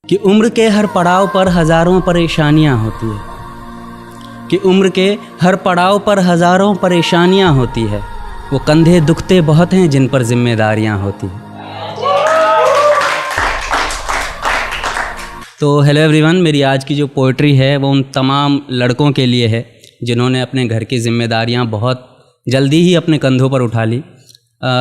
कि उम्र के हर पड़ाव पर हज़ारों परेशानियां होती है, कि उम्र के हर पड़ाव पर हज़ारों परेशानियां होती है। वो कंधे दुखते बहुत हैं जिन पर जिम्मेदारियां होती हैं। तो हेलो एवरीवन, मेरी आज की जो पोइट्री है वो उन तमाम लड़कों के लिए है जिन्होंने अपने घर की जिम्मेदारियां बहुत जल्दी ही अपने कंधों पर उठा ली।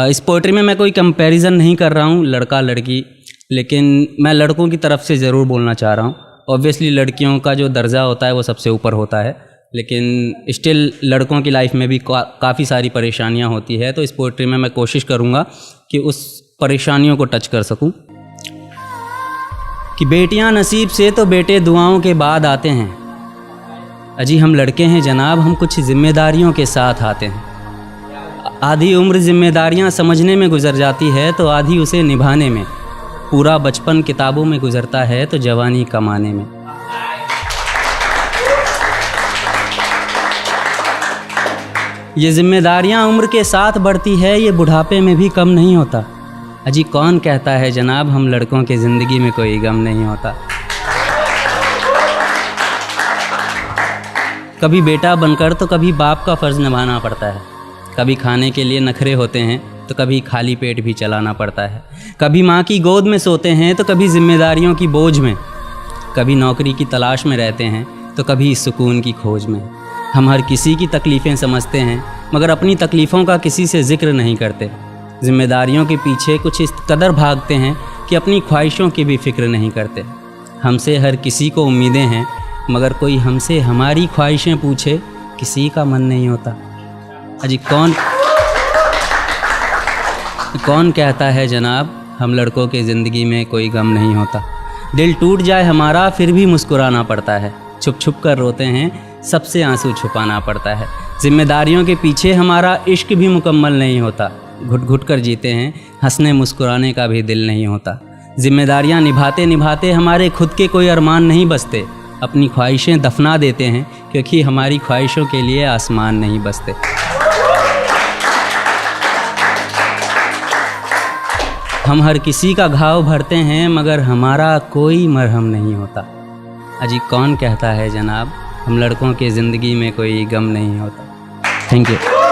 इस पोइट्री में मैं कोई कंपैरिजन नहीं कर रहा हूँ लड़का लड़की, लेकिन मैं लड़कों की तरफ से ज़रूर बोलना चाह रहा हूँ। ऑब्वियसली लड़कियों का जो दर्जा होता है वो सबसे ऊपर होता है, लेकिन स्टिल लड़कों की लाइफ में भी काफ़ी सारी परेशानियाँ होती है। तो इस पोइट्री में मैं कोशिश करूँगा कि उस परेशानियों को टच कर सकूँ। कि बेटियाँ नसीब से तो बेटे दुआओं के बाद आते हैं, अजी हम लड़के हैं जनाब, हम कुछ जिम्मेदारियों के साथ आते हैं। आधी उम्र जिम्मेदारियां समझने में गुजर जाती है तो आधी उसे निभाने में। पूरा बचपन किताबों में गुजरता है तो जवानी कमाने में। ये जिम्मेदारियां उम्र के साथ बढ़ती है, ये बुढ़ापे में भी कम नहीं होता। अजी कौन कहता है जनाब हम लड़कों के ज़िंदगी में कोई गम नहीं होता। कभी बेटा बनकर तो कभी बाप का फ़र्ज़ निभाना पड़ता है। कभी खाने के लिए नखरे होते हैं तो कभी खाली पेट भी चलाना पड़ता है। कभी माँ की गोद में सोते हैं तो कभी जिम्मेदारियों की बोझ में। कभी नौकरी की तलाश में रहते हैं तो कभी सुकून की खोज में। हम हर किसी की तकलीफ़ें समझते हैं मगर अपनी तकलीफ़ों का किसी से ज़िक्र नहीं करते। जिम्मेदारियों के पीछे कुछ इस कदर भागते हैं कि अपनी ख्वाहिशों की भी फ़िक्र नहीं करते। हमसे हर किसी को उम्मीदें हैं मगर कोई हमसे हमारी ख्वाहिशें पूछे किसी का मन नहीं होता। अजी कौन कहता है जनाब हम लड़कों के ज़िंदगी में कोई गम नहीं होता। दिल टूट जाए हमारा फिर भी मुस्कुराना पड़ता है। छुप छुप कर रोते हैं सबसे आंसू छुपाना पड़ता है। जिम्मेदारियों के पीछे हमारा इश्क भी मुकम्मल नहीं होता। घुट घुट कर जीते हैं, हंसने मुस्कुराने का भी दिल नहीं होता। जिम्मेदारियां निभाते निभाते हमारे खुद के कोई अरमान नहीं बसते। अपनी ख्वाहिशें दफना देते हैं क्योंकि हमारी ख्वाहिशों के लिए आसमान नहीं बसते। हम हर किसी का घाव भरते हैं मगर हमारा कोई मरहम नहीं होता। अजी कौन कहता है जनाब हम लड़कों के ज़िंदगी में कोई गम नहीं होता। Thank you.